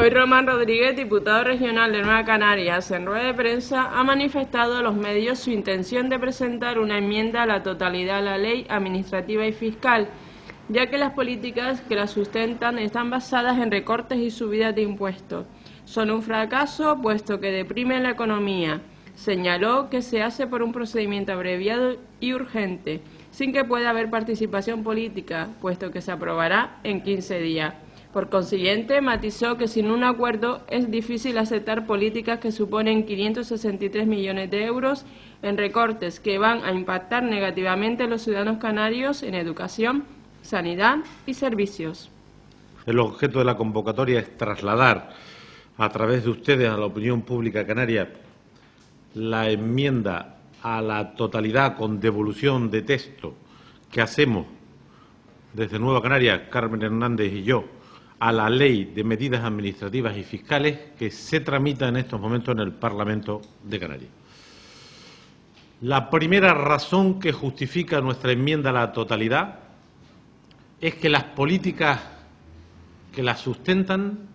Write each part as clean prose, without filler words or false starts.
Hoy Román Rodríguez, diputado regional de Nueva Canarias, en rueda de prensa ha manifestado a los medios su intención de presentar una enmienda a la totalidad a la ley administrativa y fiscal, ya que las políticas que la sustentan están basadas en recortes y subidas de impuestos. Son un fracaso puesto que deprimen la economía. Señaló que se hace por un procedimiento abreviado y urgente, sin que pueda haber participación política, puesto que se aprobará en 15 días. Por consiguiente, matizó que sin un acuerdo es difícil aceptar políticas que suponen 563 millones de euros en recortes que van a impactar negativamente en los ciudadanos canarios en educación, sanidad y servicios. El objeto de la convocatoria es trasladar a través de ustedes a la opinión pública canaria la enmienda a la totalidad con devolución de texto que hacemos desde Nueva Canarias, Carmen Hernández y yo, a la Ley de Medidas Administrativas y Fiscales que se tramita en estos momentos en el Parlamento de Canarias. La primera razón que justifica nuestra enmienda a la totalidad es que las políticas que la sustentan,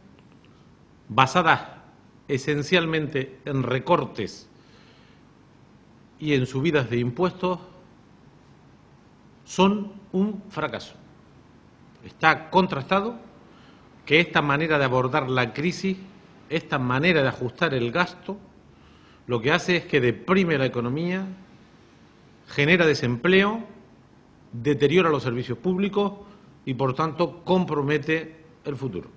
basadas esencialmente en recortes y en subidas de impuestos, son un fracaso. Está contrastado que esta manera de abordar la crisis, esta manera de ajustar el gasto, lo que hace es que deprime la economía, genera desempleo, deteriora los servicios públicos y, por tanto, compromete el futuro.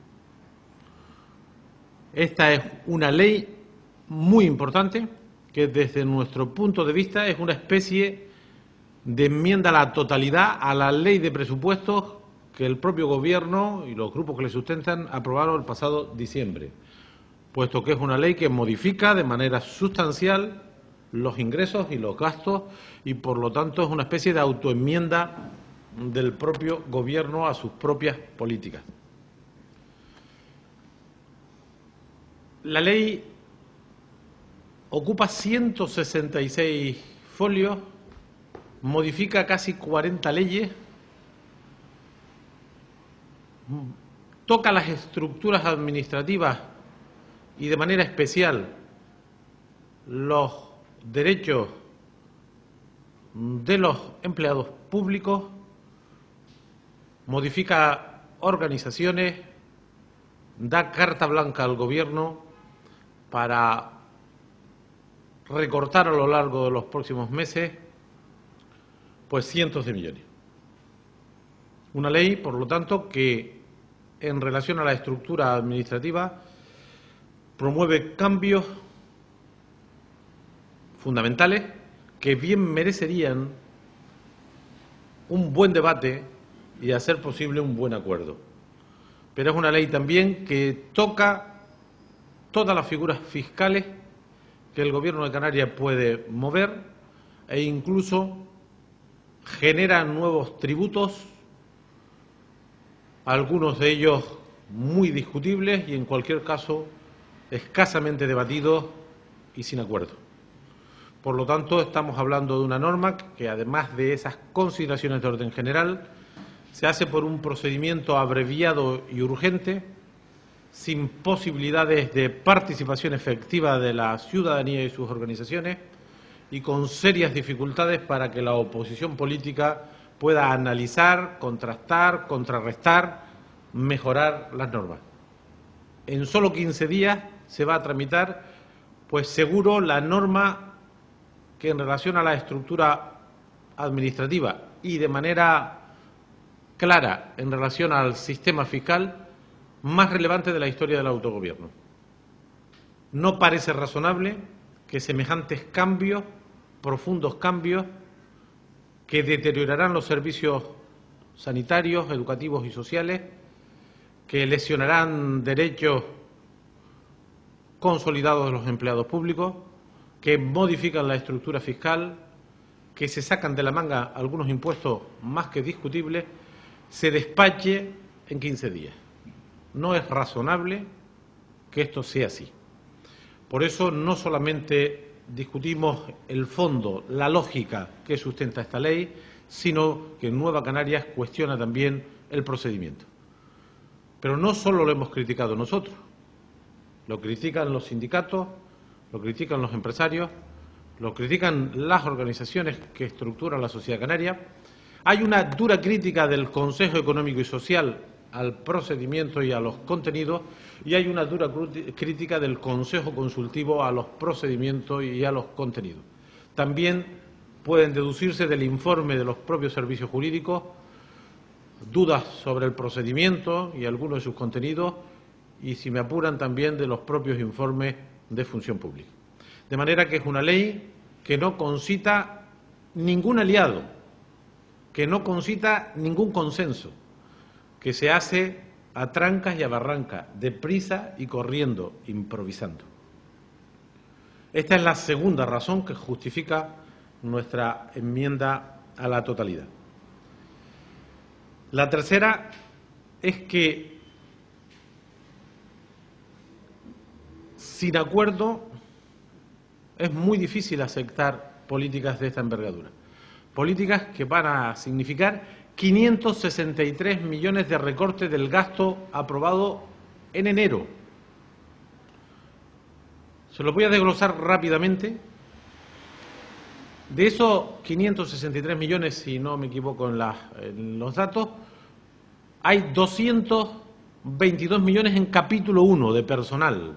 Esta es una ley muy importante que, desde nuestro punto de vista, es una especie de enmienda a la totalidad a la ley de presupuestos que el propio Gobierno y los grupos que le sustentan aprobaron el pasado diciembre, puesto que es una ley que modifica de manera sustancial los ingresos y los gastos y, por lo tanto, es una especie de autoenmienda del propio Gobierno a sus propias políticas. La ley ocupa 166 folios, modifica casi 40 leyes, toca las estructuras administrativas y, de manera especial, los derechos de los empleados públicos, modifica organizaciones, da carta blanca al Gobierno para recortar a lo largo de los próximos meses pues cientos de millones. Una ley, por lo tanto, que en relación a la estructura administrativa promueve cambios fundamentales que bien merecerían un buen debate y, a ser posible, un buen acuerdo. Pero es una ley también que toca todas las figuras fiscales que el Gobierno de Canarias puede mover e incluso genera nuevos tributos, algunos de ellos muy discutibles y, en cualquier caso, escasamente debatidos y sin acuerdo. Por lo tanto, estamos hablando de una norma que, además de esas consideraciones de orden general, se hace por un procedimiento abreviado y urgente, sin posibilidades de participación efectiva de la ciudadanía y sus organizaciones y con serias dificultades para que la oposición política pueda analizar, contrastar, contrarrestar, mejorar las normas. En solo 15 días se va a tramitar, pues seguro, la norma que, en relación a la estructura administrativa y de manera clara en relación al sistema fiscal, más relevante de la historia del autogobierno. No parece razonable que semejantes cambios, profundos cambios, que deteriorarán los servicios sanitarios, educativos y sociales, que lesionarán derechos consolidados de los empleados públicos, que modifican la estructura fiscal, que se sacan de la manga algunos impuestos más que discutibles, se despache en 15 días. No es razonable que esto sea así. Por eso no solamente discutimos el fondo, la lógica que sustenta esta ley, sino que en Nueva Canarias cuestiona también el procedimiento. Pero no solo lo hemos criticado nosotros. Lo critican los sindicatos, lo critican los empresarios, lo critican las organizaciones que estructuran la sociedad canaria. Hay una dura crítica del Consejo Económico y Social al procedimiento y a los contenidos, y hay una dura crítica del Consejo Consultivo a los procedimientos y a los contenidos. También pueden deducirse del informe de los propios servicios jurídicos dudas sobre el procedimiento y algunos de sus contenidos, y, si me apuran, también de los propios informes de función pública. De manera que es una ley que no concita ningún aliado, que no concita ningún consenso, que se hace a trancas y a barrancas, deprisa y corriendo, improvisando. Esta es la segunda razón que justifica nuestra enmienda a la totalidad. La tercera es que, sin acuerdo, es muy difícil aceptar políticas de esta envergadura. Políticas que van a significar 563 millones de recorte del gasto aprobado en enero. Se lo voy a desglosar rápidamente. De esos 563 millones, si no me equivoco en los datos, hay 222 millones en capítulo 1 de personal,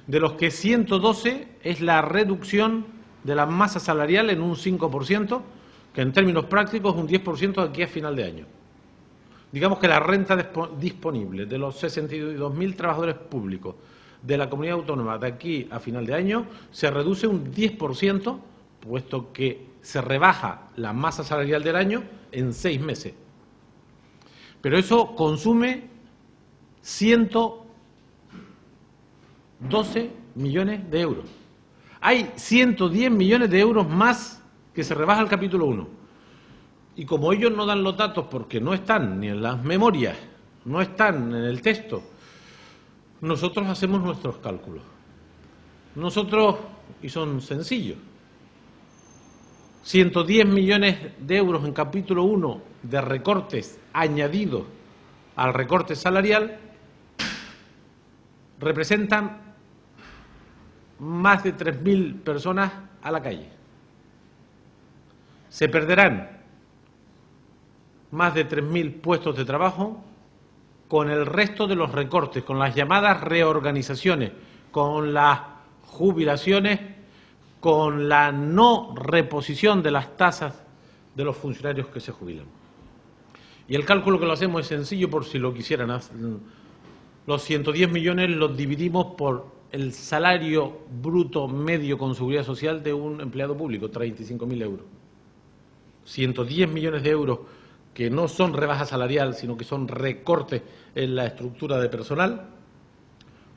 de los que 112 es la reducción de la masa salarial en un 5%, que en términos prácticos es un 10% de aquí a final de año. Digamos que la renta disponible de los 62.000 trabajadores públicos de la comunidad autónoma de aquí a final de año se reduce un 10%, puesto que se rebaja la masa salarial del año en 6 meses. Pero eso consume 112 millones de euros. Hay 110 millones de euros más que se rebaja el capítulo 1. Y como ellos no dan los datos porque no están ni en las memorias, no están en el texto, nosotros hacemos nuestros cálculos. Nosotros, y son sencillos, 110 millones de euros en capítulo 1 de recortes añadidos al recorte salarial representan más de 3.000 personas a la calle. Se perderán más de 3.000 puestos de trabajo con el resto de los recortes, con las llamadas reorganizaciones, con las jubilaciones, con la no reposición de las tasas de los funcionarios que se jubilan. Y el cálculo que lo hacemos es sencillo, por si lo quisieran hacer. Los 110 millones los dividimos por el salario bruto medio con seguridad social de un empleado público, 35.000 euros. 110 millones de euros que no son rebaja salarial, sino que son recortes en la estructura de personal,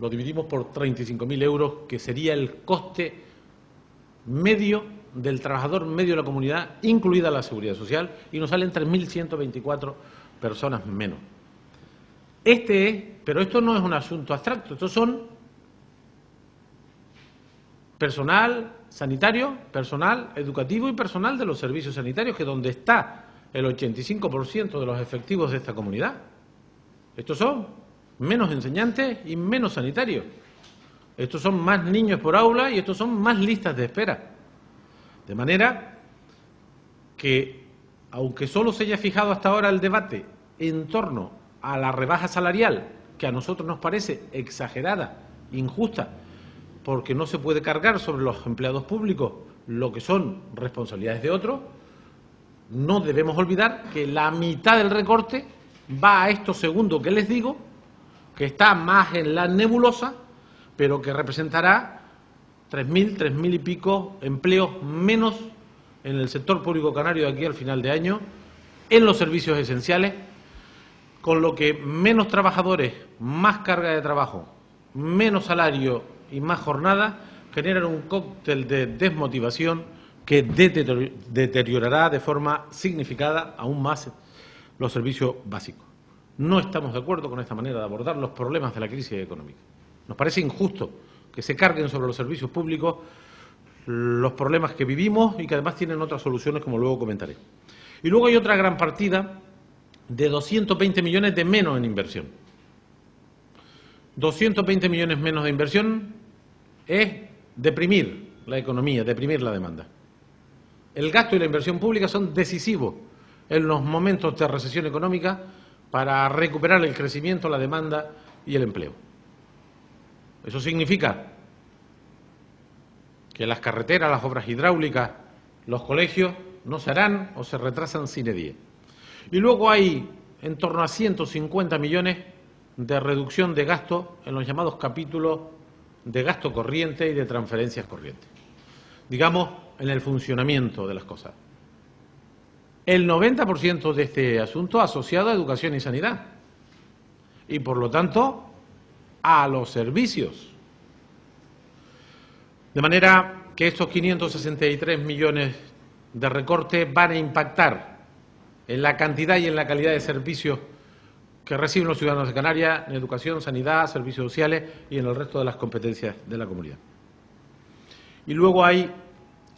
lo dividimos por 35.000 euros, que sería el coste medio del trabajador medio de la comunidad, incluida la seguridad social, y nos salen 3.124 personas menos. Pero esto no es un asunto abstracto, estos son personal sanitario, personal educativo y personal de los servicios sanitarios, que es donde está el 85% de los efectivos de esta comunidad. Estos son menos enseñantes y menos sanitarios. Estos son más niños por aula y estos son más listas de espera. De manera que, aunque solo se haya fijado hasta ahora el debate en torno a la rebaja salarial, que a nosotros nos parece exagerada, injusta, porque no se puede cargar sobre los empleados públicos lo que son responsabilidades de otros, no debemos olvidar que la mitad del recorte va a esto segundo que les digo, que está más en la nebulosa, pero que representará 3.000 y pico empleos menos en el sector público canario de aquí al final de año, en los servicios esenciales, con lo que menos trabajadores, más carga de trabajo, menos salario y más jornada generan un cóctel de desmotivación que deteriorará de forma significada aún más los servicios básicos. No estamos de acuerdo con esta manera de abordar los problemas de la crisis económica. Nos parece injusto que se carguen sobre los servicios públicos los problemas que vivimos y que además tienen otras soluciones, como luego comentaré. Y luego hay otra gran partida de 220 millones de menos en inversión. 220 millones menos de inversión es deprimir la economía, deprimir la demanda. El gasto y la inversión pública son decisivos en los momentos de recesión económica para recuperar el crecimiento, la demanda y el empleo. Eso significa que las carreteras, las obras hidráulicas, los colegios no se harán o se retrasan sine die. Y luego hay en torno a 150 millones de reducción de gasto en los llamados capítulos de gasto corriente y de transferencias corrientes. Digamos, en el funcionamiento de las cosas. El 90% de este asunto asociado a educación y sanidad. Y por lo tanto, a los servicios. De manera que estos 563 millones de recorte van a impactar en la cantidad y en la calidad de servicios que reciben los ciudadanos de Canarias en educación, sanidad, servicios sociales y en el resto de las competencias de la comunidad. Y luego hay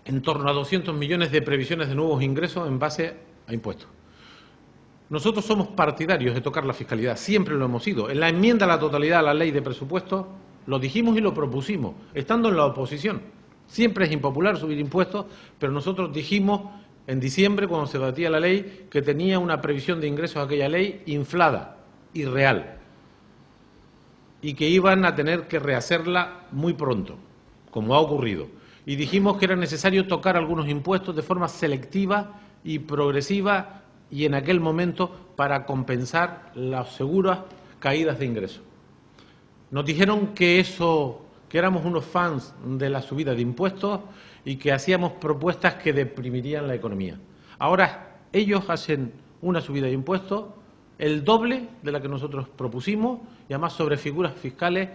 en torno a 200 millones de previsiones de nuevos ingresos en base a impuestos. Nosotros somos partidarios de tocar la fiscalidad, siempre lo hemos sido. En la enmienda a la totalidad a la ley de presupuestos lo dijimos y lo propusimos, estando en la oposición. Siempre es impopular subir impuestos, pero nosotros dijimos en diciembre, cuando se debatía la ley, que tenía una previsión de ingresos aquella ley inflada, irreal, y que iban a tener que rehacerla muy pronto, como ha ocurrido. Y dijimos que era necesario tocar algunos impuestos de forma selectiva y progresiva y en aquel momento para compensar las seguras caídas de ingresos. Nos dijeron que éramos unos fans de la subida de impuestos y que hacíamos propuestas que deprimirían la economía. Ahora ellos hacen una subida de impuestos el doble de la que nosotros propusimos y además sobre figuras fiscales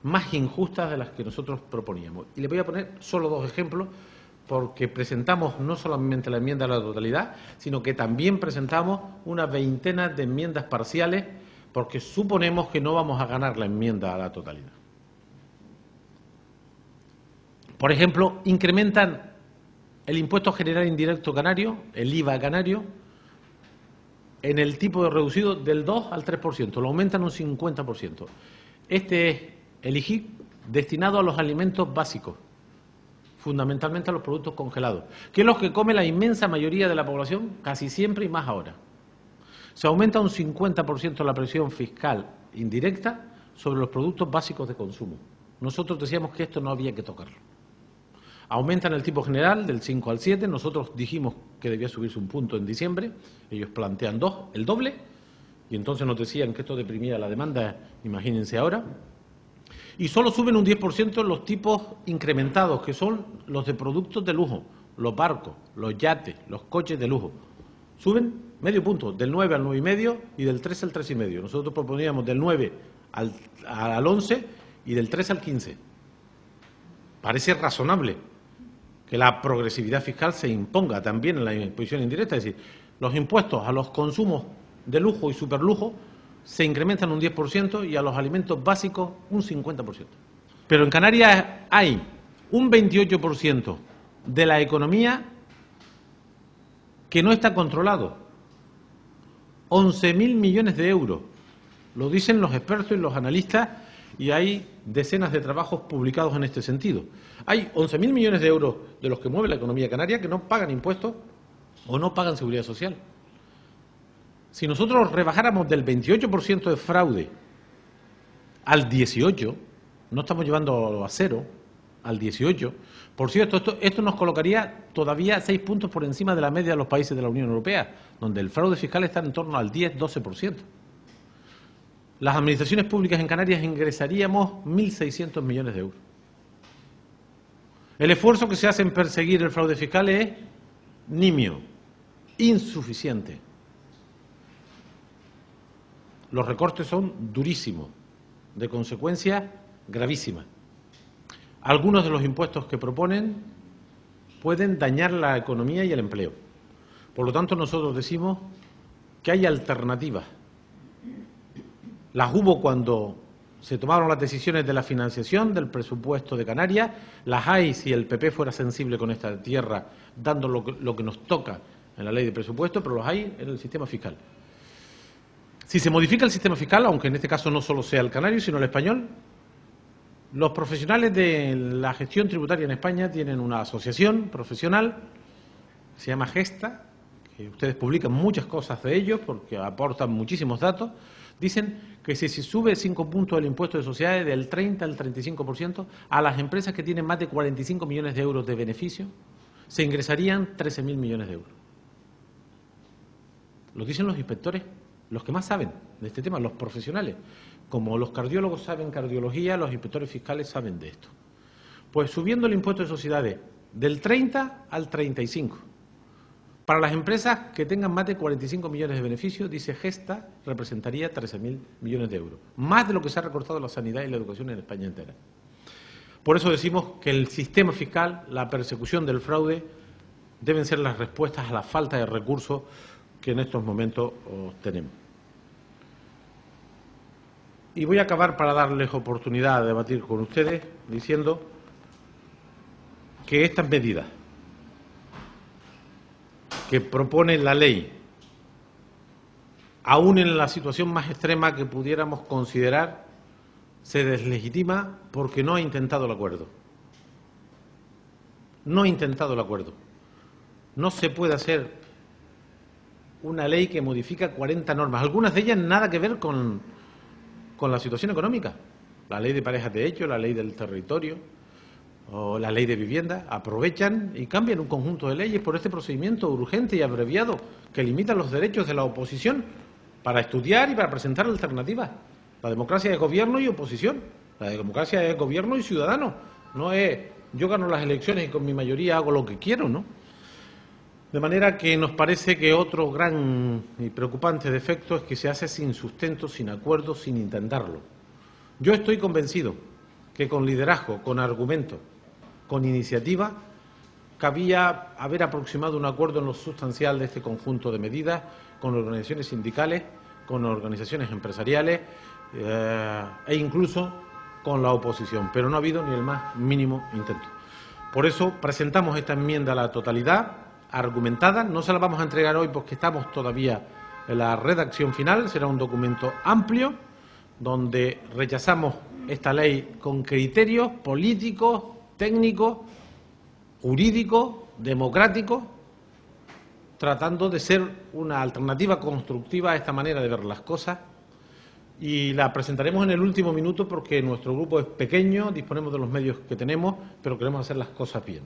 más injustas de las que nosotros proponíamos. Y le voy a poner solo dos ejemplos porque presentamos no solamente la enmienda a la totalidad, sino que también presentamos una veintena de enmiendas parciales porque suponemos que no vamos a ganar la enmienda a la totalidad. Por ejemplo, incrementan el impuesto general indirecto canario, el IVA canario, en el tipo de reducido del 2 al 3%, lo aumentan un 50%. Este es el IGIC destinado a los alimentos básicos, fundamentalmente a los productos congelados, que es lo que come la inmensa mayoría de la población casi siempre y más ahora. Se aumenta un 50% la presión fiscal indirecta sobre los productos básicos de consumo. Nosotros decíamos que esto no había que tocarlo. Aumentan el tipo general del 5 al 7, nosotros dijimos que debía subirse un punto en diciembre, ellos plantean 2, el doble, y entonces nos decían que esto deprimía la demanda, imagínense ahora. Y solo suben un 10% los tipos incrementados, que son los de productos de lujo, los barcos, los yates, los coches de lujo. Suben medio punto, del 9 al 9,5 y del 3 al 3,5. Nosotros proponíamos del 9 al 11 y del 3 al 15. Parece razonable que la progresividad fiscal se imponga también en la imposición indirecta, es decir, los impuestos a los consumos de lujo y superlujo se incrementan un 10% y a los alimentos básicos un 50%. Pero en Canarias hay un 28% de la economía que no está controlado. 11.000 millones de euros. Lo dicen los expertos y los analistas y hay decenas de trabajos publicados en este sentido. Hay 11.000 millones de euros de los que mueve la economía canaria que no pagan impuestos o no pagan seguridad social. Si nosotros rebajáramos del 28% de fraude al 18%, no estamos llevando a cero, al 18%, por cierto, esto nos colocaría todavía 6 puntos por encima de la media de los países de la Unión Europea, donde el fraude fiscal está en torno al 10-12%. Las administraciones públicas en Canarias ingresaríamos 1.600 millones de euros. El esfuerzo que se hace en perseguir el fraude fiscal es nimio, insuficiente. Los recortes son durísimos, de consecuencias gravísimas. Algunos de los impuestos que proponen pueden dañar la economía y el empleo. Por lo tanto, nosotros decimos que hay alternativas. Las hubo cuando se tomaron las decisiones de la financiación del presupuesto de Canarias, las hay si el PP fuera sensible con esta tierra, dando lo que nos toca en la ley de presupuesto, pero los hay en el sistema fiscal. Si se modifica el sistema fiscal, aunque en este caso no solo sea el canario, sino el español, los profesionales de la gestión tributaria en España tienen una asociación profesional, se llama Gesta, que ustedes publican muchas cosas de ellos porque aportan muchísimos datos. Dicen que si se sube 5 puntos el impuesto de sociedades del 30 al 35%, a las empresas que tienen más de 45 millones de euros de beneficio, se ingresarían 13.000 millones de euros. Lo dicen los inspectores, los que más saben de este tema, los profesionales. Como los cardiólogos saben cardiología, los inspectores fiscales saben de esto. Pues subiendo el impuesto de sociedades del 30 al 35. Para las empresas que tengan más de 45 millones de beneficios, dice Gesta, representaría 13.000 millones de euros. Más de lo que se ha recortado la sanidad y la educación en España entera. Por eso decimos que el sistema fiscal, la persecución del fraude, deben ser las respuestas a la falta de recursos que en estos momentos tenemos. Y voy a acabar para darles oportunidad de debatir con ustedes diciendo que estas medidas que propone la ley, aún en la situación más extrema que pudiéramos considerar, se deslegitima porque no ha intentado el acuerdo. No ha intentado el acuerdo. No se puede hacer una ley que modifica 40 normas, algunas de ellas nada que ver con la situación económica. La ley de parejas de hecho, la ley del territorio o la ley de vivienda, aprovechan y cambian un conjunto de leyes por este procedimiento urgente y abreviado que limita los derechos de la oposición para estudiar y para presentar alternativas. La democracia es gobierno y oposición, la democracia es gobierno y ciudadano, no es yo gano las elecciones y con mi mayoría hago lo que quiero, ¿no? De manera que nos parece que otro gran y preocupante defecto es que se hace sin sustento, sin acuerdo, sin intentarlo. Yo estoy convencido que con liderazgo, con argumento, con iniciativa, cabía haber aproximado un acuerdo en lo sustancial de este conjunto de medidas con organizaciones sindicales, con organizaciones empresariales e incluso con la oposición, pero no ha habido ni el más mínimo intento. Por eso presentamos esta enmienda a la totalidad, argumentada, no se la vamos a entregar hoy porque estamos todavía en la redacción final, será un documento amplio donde rechazamos esta ley con criterios políticos, técnicos, jurídicos, democráticos, tratando de ser una alternativa constructiva a esta manera de ver las cosas, y la presentaremos en el último minuto porque nuestro grupo es pequeño, disponemos de los medios que tenemos, pero queremos hacer las cosas bien.